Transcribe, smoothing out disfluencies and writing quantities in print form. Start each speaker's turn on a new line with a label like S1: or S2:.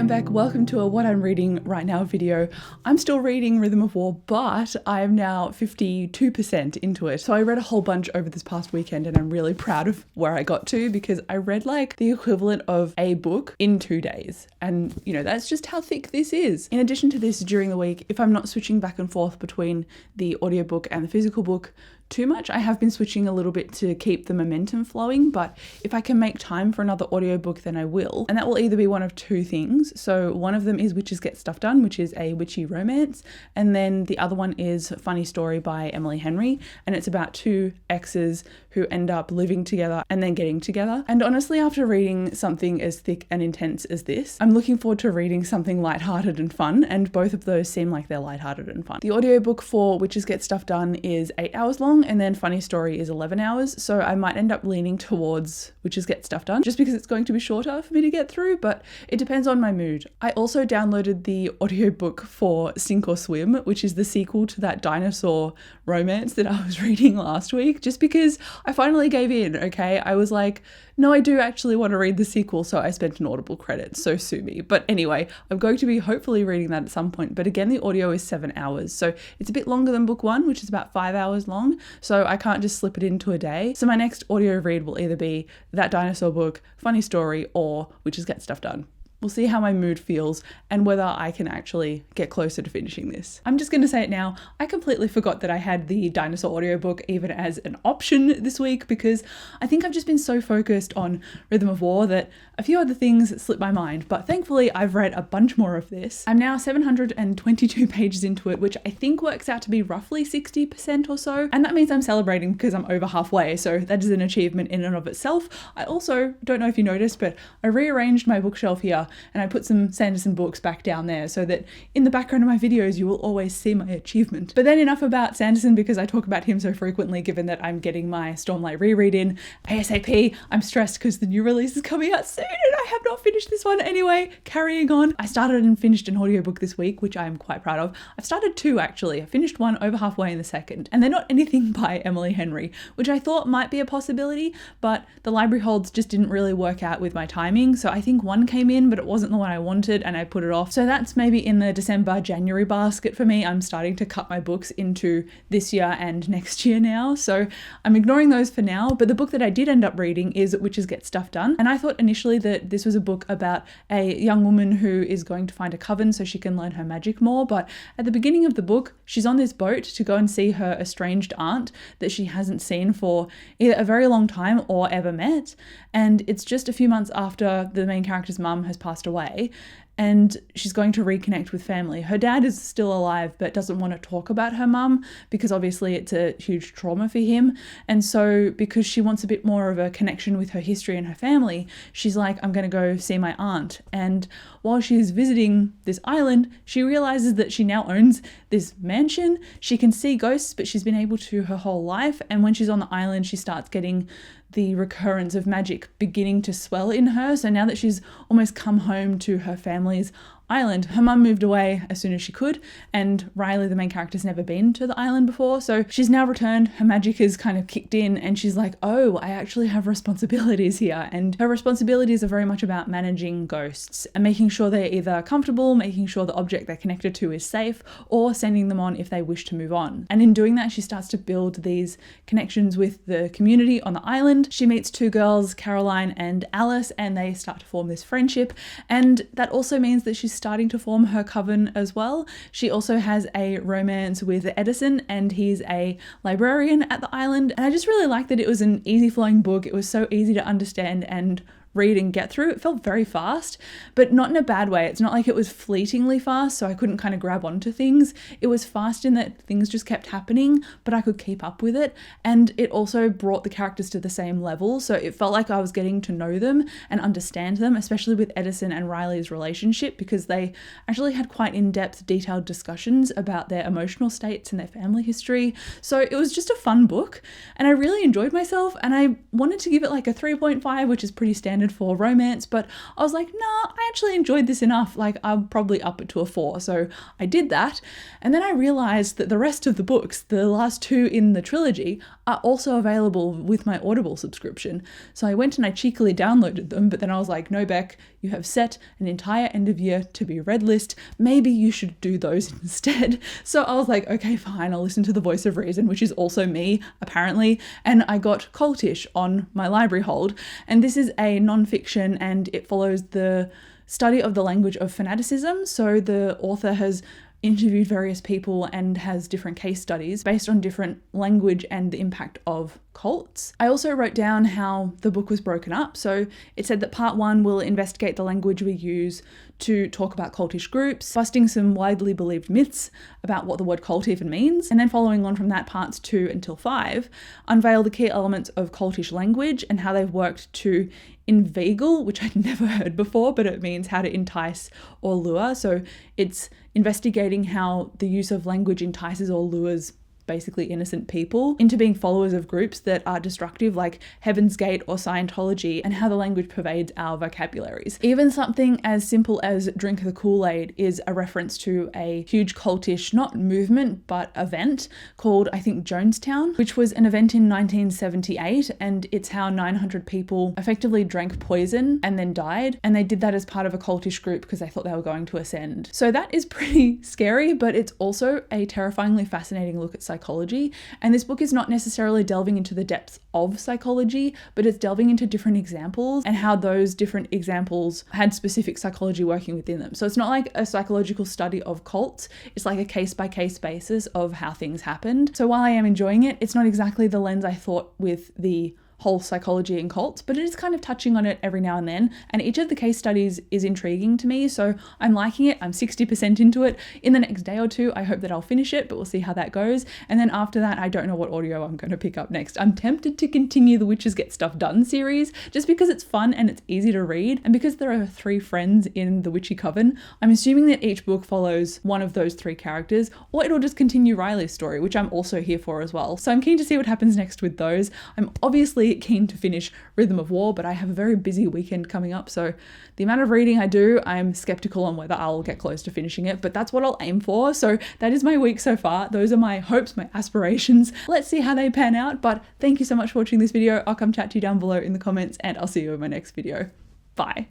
S1: I'm back. Welcome to a What I'm Reading Right Now video. I'm still reading Rhythm of War, but I am now 52% into it. So I read a whole bunch over this past weekend and I'm really proud of where I got to because I read like the equivalent of a book in 2 days. And you know, that's just how thick this is. In addition to this, during the week, if I'm not switching back and forth between the audiobook and the physical book too much, I have been switching a little bit to keep the momentum flowing, but if I can make time for another audiobook, then I will. And that will either be one of two things. So one of them is Witches Get Stuff Done, which is a witchy romance. And then the other one is Funny Story by Emily Henry. And it's about two exes who end up living together and then getting together. And honestly, after reading something as thick and intense as this, I'm looking forward to reading something lighthearted and fun. And both of those seem like they're lighthearted and fun. The audiobook for Witches Get Stuff Done is 8 hours long, and then Funny Story is 11 hours. So I might end up leaning towards Witches Get Stuff Done just because it's going to be shorter for me to get through, but it depends on my mood. I also downloaded the audiobook for Sink or Swim, which is the sequel to that dinosaur romance that I was reading last week, just because I finally gave in, okay? I was like, no, I do actually want to read the sequel, so I spent an Audible credit, so sue me. But anyway, I'm going to be hopefully reading that at some point, but again, the audio is 7 hours, so it's a bit longer than book one, which is about 5 hours long, so I can't just slip it into a day. So my next audio read will either be that dinosaur book, Funny Story, or Witches Get Stuff Done. We'll see how my mood feels and whether I can actually get closer to finishing this. I'm just going to say it now. I completely forgot that I had the dinosaur audiobook even as an option this week because I think I've just been so focused on Rhythm of War that a few other things slipped my mind, but thankfully I've read a bunch more of this. I'm now 722 pages into it, which I think works out to be roughly 60% or so. And that means I'm celebrating because I'm over halfway. So that is an achievement in and of itself. I also, don't know if you noticed, but I rearranged my bookshelf here and I put some Sanderson books back down there so that in the background of my videos you will always see my achievement. But then enough about Sanderson because I talk about him so frequently given that I'm getting my Stormlight reread in ASAP. I'm stressed because the new release is coming out soon and I have not finished this one. Anyway, carrying on. I started and finished an audiobook this week, which I am quite proud of. I've started two actually. I finished one over halfway in the second, and they're not anything by Emily Henry, which I thought might be a possibility, but the library holds just didn't really work out with my timing. So I think one came in, but it wasn't the one I wanted and I put it off. So that's maybe in the December, January basket for me. I'm starting to cut my books into this year and next year now. So I'm ignoring those for now. But the book that I did end up reading is Witches Get Stuff Done. And I thought initially that this was a book about a young woman who is going to find a coven so she can learn her magic more. But at the beginning of the book, she's on this boat to go and see her estranged aunt that she hasn't seen for either a very long time or ever met. And it's just a few months after the main character's mum has passed away. And she's going to reconnect with family. Her dad is still alive but doesn't want to talk about her mum because obviously it's a huge trauma for him. And so because she wants a bit more of a connection with her history and her family, she's like, I'm going to go see my aunt. And while she's visiting this island, she realizes that she now owns this mansion. She can see ghosts, but she's been able to her whole life. And when she's on the island, she starts getting the recurrence of magic beginning to swell in her. So now that she's almost come home to her family's island, her mum moved away as soon as she could, and Riley, the main character, has never been to the island before, so she's now returned. Her magic has kind of kicked in and she's like, oh, I actually have responsibilities here. And her responsibilities are very much about managing ghosts and making sure they're either comfortable, making sure the object they're connected to is safe, or sending them on if they wish to move on. And in doing that, she starts to build these connections with the community on the island. She meets two girls, Caroline and Alice, and they start to form this friendship. And that also means that she's starting to form her coven as well. She also has a romance with Edison, and he's a librarian at the island. And I just really like that it was an easy flowing book. It was so easy to understand and read and get through. It felt very fast, but not in a bad way. It's not like it was fleetingly fast, so I couldn't kind of grab onto things. It was fast in that things just kept happening, but I could keep up with it. And it also brought the characters to the same level. So it felt like I was getting to know them and understand them, especially with Edison and Riley's relationship, because they actually had quite in-depth, detailed discussions about their emotional states and their family history. So it was just a fun book and I really enjoyed myself, and I wanted to give it like a 3.5, which is pretty standard intended for romance, but I was like, nah, I actually enjoyed this enough. Like, I'll probably up it to a 4. So I did that. And then I realized that the rest of the books, the last 2 in the trilogy, are also available with my Audible subscription. So I went and I cheekily downloaded them, but then I was like, no, Beck, you have set an entire end of year to be read list. Maybe you should do those instead. So I was like, okay, fine, I'll listen to the voice of reason, which is also me, apparently. And I got Cultish on my library hold. And this is a non-fiction, and it follows the study of the language of fanaticism. So the author has interviewed various people and has different case studies based on different language and the impact of cults. I also wrote down how the book was broken up. So it said that part 1 will investigate the language we use to talk about cultish groups, busting some widely believed myths about what the word cult even means. And then following on from that, parts 2 until 5 unveil the key elements of cultish language and how they've worked to inveigle, which I'd never heard before, but it means how to entice or lure. So it's investigating how the use of language entices or lures basically innocent people into being followers of groups that are destructive, like Heaven's Gate or Scientology, and how the language pervades our vocabularies. Even something as simple as drink the Kool-Aid is a reference to a huge cultish, not movement, but event called, I think, Jonestown, which was an event in 1978, and it's how 900 people effectively drank poison and then died, and they did that as part of a cultish group because they thought they were going to ascend. So that is pretty scary, but it's also a terrifyingly fascinating look at psychology. And this book is not necessarily delving into the depths of psychology, but it's delving into different examples and how those different examples had specific psychology working within them. So it's not like a psychological study of cults, it's like a case-by-case basis of how things happened. So while I am enjoying it, it's not exactly the lens I thought with the whole psychology and cults, but it is kind of touching on it every now and then. And each of the case studies is intriguing to me. So I'm liking it. I'm 60% into it. In the next day or 2, I hope that I'll finish it, but we'll see how that goes. And then after that, I don't know what audio I'm going to pick up next. I'm tempted to continue the Witches Get Stuff Done series just because it's fun and it's easy to read. And because there are 3 friends in the Witchy Coven, I'm assuming that each book follows one of those 3 characters, or it'll just continue Riley's story, which I'm also here for as well. So I'm keen to see what happens next with those. I'm obviously keen to finish Rhythm of War, but I have a very busy weekend coming up, so the amount of reading I do, I'm skeptical on whether I'll get close to finishing it, but that's what I'll aim for. So that is my week so far. Those are my hopes, my aspirations. Let's see how they pan out, but thank you so much for watching this video. I'll come chat to you down below in the comments, and I'll see you in my next video. Bye.